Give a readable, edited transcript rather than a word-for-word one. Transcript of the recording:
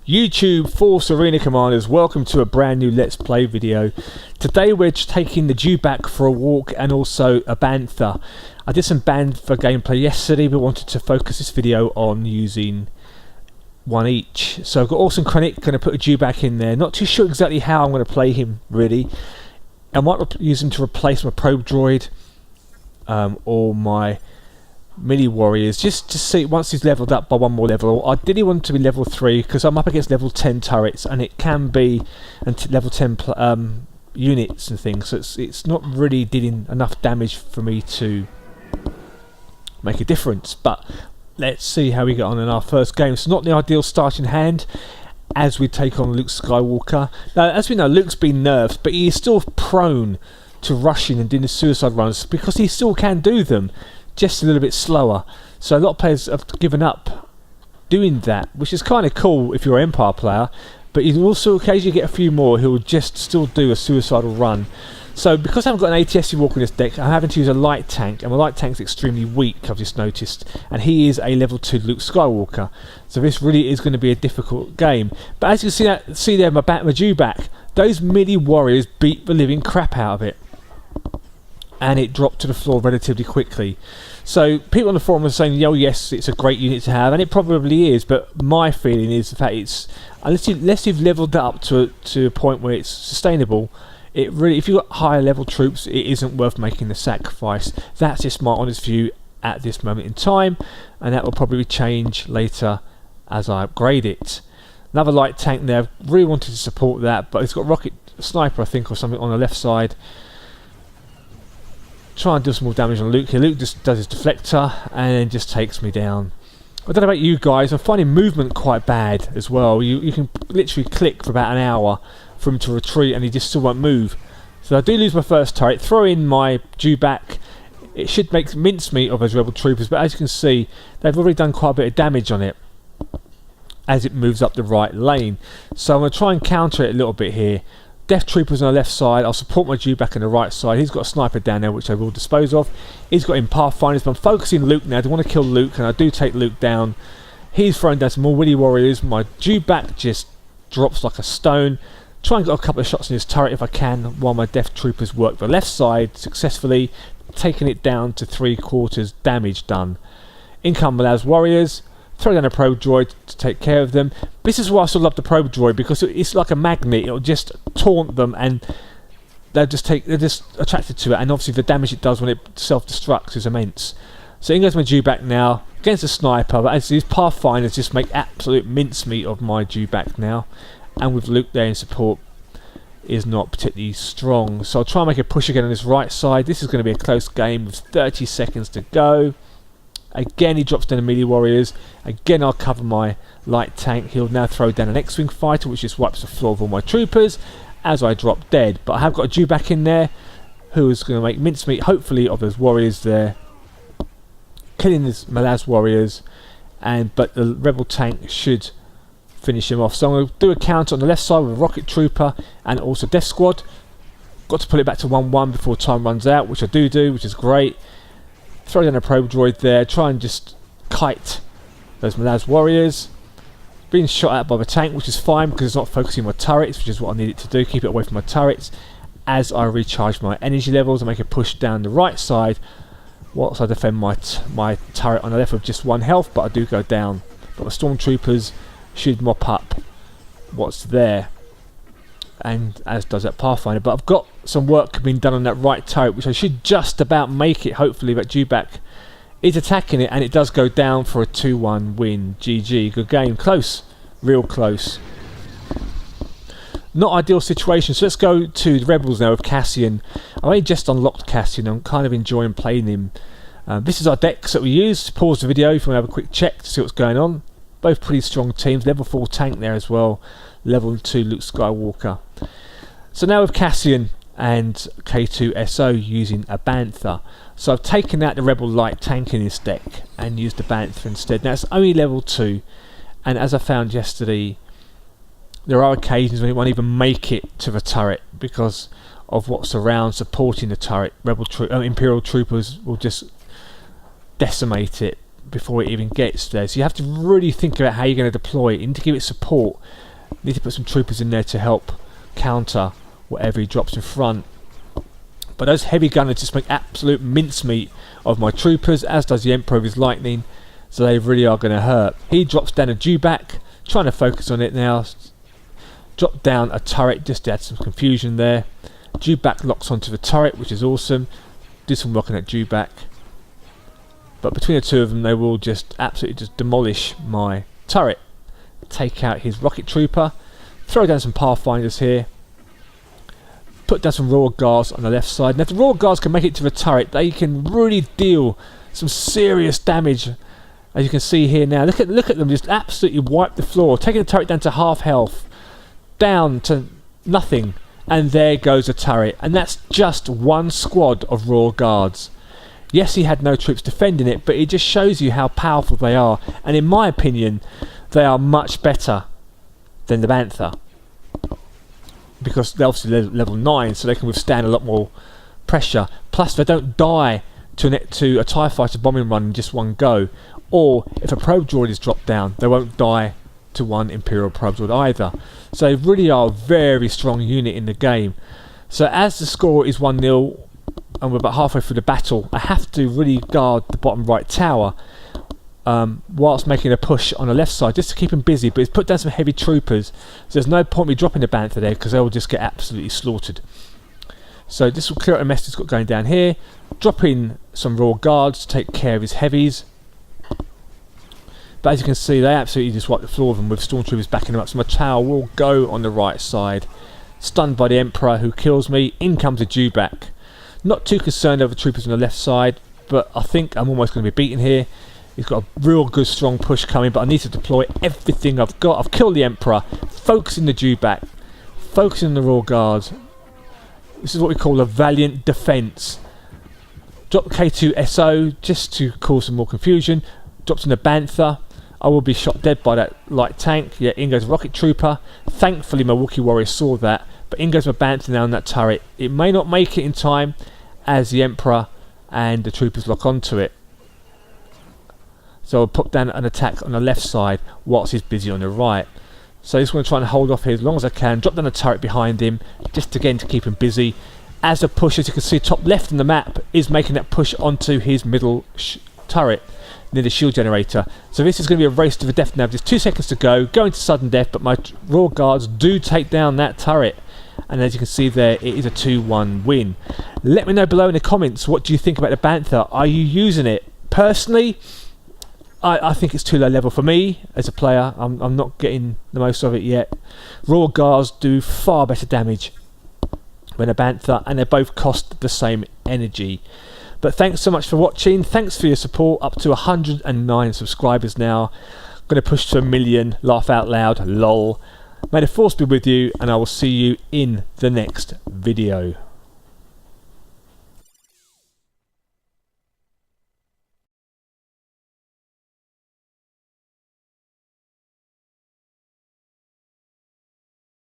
YouTube Force Arena Commanders, welcome to a brand new Let's Play video. Today we're taking the Dewback for a walk and also a Bantha. I did some Bantha gameplay yesterday but wanted to focus this video on using one each. So I've got Orson Krennic, going to put a Dewback in there. Not too sure exactly how I'm going to play him really. I might use him to replace my probe droid or my mini warriors, just to see once he's leveled up by one more level. I didn't want him to be level 3 because I'm up against level 10 turrets and it can be level 10 units and things, so it's not really dealing enough damage for me to make a difference. But let's see how we get on in our first game. It's not the ideal starting hand as we take on Luke Skywalker. Now, as we know, Luke's been nerfed, but he is still prone to rushing and doing the suicide runs because he still can do them, just a little bit slower. So a lot of players have given up doing that, which is kind of cool if you're an Empire player, but you also occasionally get a few more who will just still do a suicidal run. So because I haven't got an ATST walker in this deck, I'm having to use a light tank, and my light tank's extremely weak, I've just noticed, and he is a level 2 Luke Skywalker, so this really is going to be a difficult game. But as you can see there, my Dewback, those mini warriors beat the living crap out of it, and it dropped to the floor relatively quickly. So people on the forum are saying, oh yes, it's a great unit to have, and it probably is, but my feeling is the fact it's, unless you've leveled that up to a point where it's sustainable, it really, if you've got higher level troops, it isn't worth making the sacrifice. That's just my honest view at this moment in time, and that will probably change later as I upgrade it. Another light tank there, really wanted to support that, but it's got rocket sniper I think or something on the left side. Try and do some more damage on Luke here. Luke just does his deflector and then just takes me down. I don't know about you guys, I'm finding movement quite bad as well. You can literally click for about an hour for him to retreat and he just still won't move. So I do lose my first turret, throw in my Dewback. It should make mincemeat of those rebel troopers, but as you can see, they've already done quite a bit of damage on it as it moves up the right lane. So I'm going to try and counter it a little bit here. Death Troopers on the left side, I'll support my Dewback on the right side. He's got a sniper down there which I will dispose of. He's got him Pathfinders, but I'm focusing Luke now. I don't want to kill Luke, and I do take Luke down. He's throwing down some more Willy Warriors. My Dewback just drops like a stone. Try and get a couple of shots in his turret if I can, while my Death Troopers work the left side successfully, taking it down to 3/4 damage done. In come Malaz Warriors. Throw down a probe droid to take care of them. This is why I still love the probe droid, because it's like a magnet. It'll just taunt them and they're just attracted to it, and obviously the damage it does when it self-destructs is immense. So in goes my Dewback now against a sniper, but as these Pathfinders just make absolute mincemeat of my Dewback now, and with Luke there in support is not particularly strong. So I'll try and make a push again on this right side. This is going to be a close game with 30 seconds to go. Again he drops down the melee warriors. Again I'll cover my light tank. He'll now throw down an X-Wing fighter which just wipes the floor of all my troopers as I drop dead. But I have got a Dewback in there who is going to make mincemeat hopefully of those warriors there, killing these Malaz warriors, but the rebel tank should finish him off. So I'm going to do a counter on the left side with a rocket trooper and also Death Squad. Got to put it back to 1-1 before time runs out, which I do, which is great. Throw down a probe droid there, try and just kite those Malaz warriors. Being shot at by the tank, which is fine because it's not focusing my turrets, which is what I need it to do, keep it away from my turrets. As I recharge my energy levels and make a push down the right side, whilst I defend my turret on the left with just 1 health, but I do go down. But the stormtroopers should mop up what's there, and as does that Pathfinder. But I've got some work being done on that right turret, which I should just about make it. Hopefully that Dewback is attacking it, and it does go down for a 2-1 win. GG, good game, close, real close. Not ideal situation. So let's go to the Rebels now with Cassian. I only just unlocked Cassian. I'm kind of enjoying playing him. This is our decks that we use. Pause the video if you want to have a quick check to see what's going on. Both pretty strong teams. Level 4 tank there as well. Level 2 Luke Skywalker. So now with Cassian and K2SO using a Bantha. So I've taken out the Rebel light tank in this deck and used the Bantha instead. Now it's only level 2, and as I found yesterday, there are occasions when it won't even make it to the turret because of what's around supporting the turret. Imperial troopers will just decimate it. before it even gets there. So you have to really think about how you're going to deploy it. You need to give it support. You need to put some troopers in there to help counter whatever he drops in front. But those heavy gunners just make absolute mincemeat of my troopers, as does the Emperor with his lightning. So they really are going to hurt. He drops down a Dewback, trying to focus on it now. Drop down a turret just to add some confusion there. Dewback locks onto the turret, which is awesome. Do some rocking at Dewback. But between the two of them, they will just absolutely just demolish my turret. Take out his rocket trooper. Throw down some Pathfinders here. Put down some Royal Guards on the left side. And if the Royal Guards can make it to the turret, they can really deal some serious damage. As you can see here now, look at them just absolutely wipe the floor, taking the turret down to half health, down to nothing, and there goes the turret. And that's just one squad of Royal Guards. Yes, he had no troops defending it, but it just shows you how powerful they are. And in my opinion, they are much better than the Bantha, because they're obviously level 9, so they can withstand a lot more pressure. Plus, they don't die to a TIE fighter bombing run in just one go. Or if a probe droid is dropped down, they won't die to one Imperial probe droid either. So they really are a very strong unit in the game. So as the score is 1-0 and we're about halfway through the battle, I have to really guard the bottom right tower whilst making a push on the left side just to keep him busy. But he's put down some heavy troopers, so there's no point me dropping the Bantha there because they will just get absolutely slaughtered. So this will clear out a mess he's got going down here. Drop in some Royal Guards to take care of his heavies. But as you can see, they absolutely just wipe the floor of them with stormtroopers backing them up. So my tower will go on the right side. Stunned by the Emperor, who kills me. In comes a Dewback. Not too concerned over the troopers on the left side, but I think I'm almost going to be beaten here. He's got a real good strong push coming, but I need to deploy everything I've got. I've killed the Emperor, focusing the Dewback, focusing on the Royal Guards. This is what we call a valiant defence. Drop K2SO just to cause some more confusion. Drops in the Bantha. I will be shot dead by that light tank. Yeah, in goes a rocket trooper. Thankfully my Wookiee warrior saw that, but in goes my Bantha now on that turret. It may not make it in time as the Emperor and the troopers lock onto it. So I'll put down an attack on the left side whilst he's busy on the right. So I just want to try and hold off here as long as I can. Drop down a turret behind him, just again to keep him busy. As the push, as you can see top left on the map, is making that push onto his middle turret near the shield generator. So this is going to be a race to the death now. There's 2 seconds to go, going to sudden death, but my Royal Guards do take down that turret. And as you can see there, it is a 2-1 win. Let me know below in the comments, what do you think about the Bantha? Are you using it? Personally, I think it's too low level for me as a player. I'm not getting the most of it yet. Royal Guards do far better damage than a Bantha, and they both cost the same energy. But thanks so much for watching. Thanks for your support. Up to 109 subscribers now. Going to push to 1 million. Laugh out loud. Lol. May the force be with you, and I will see you in the next video.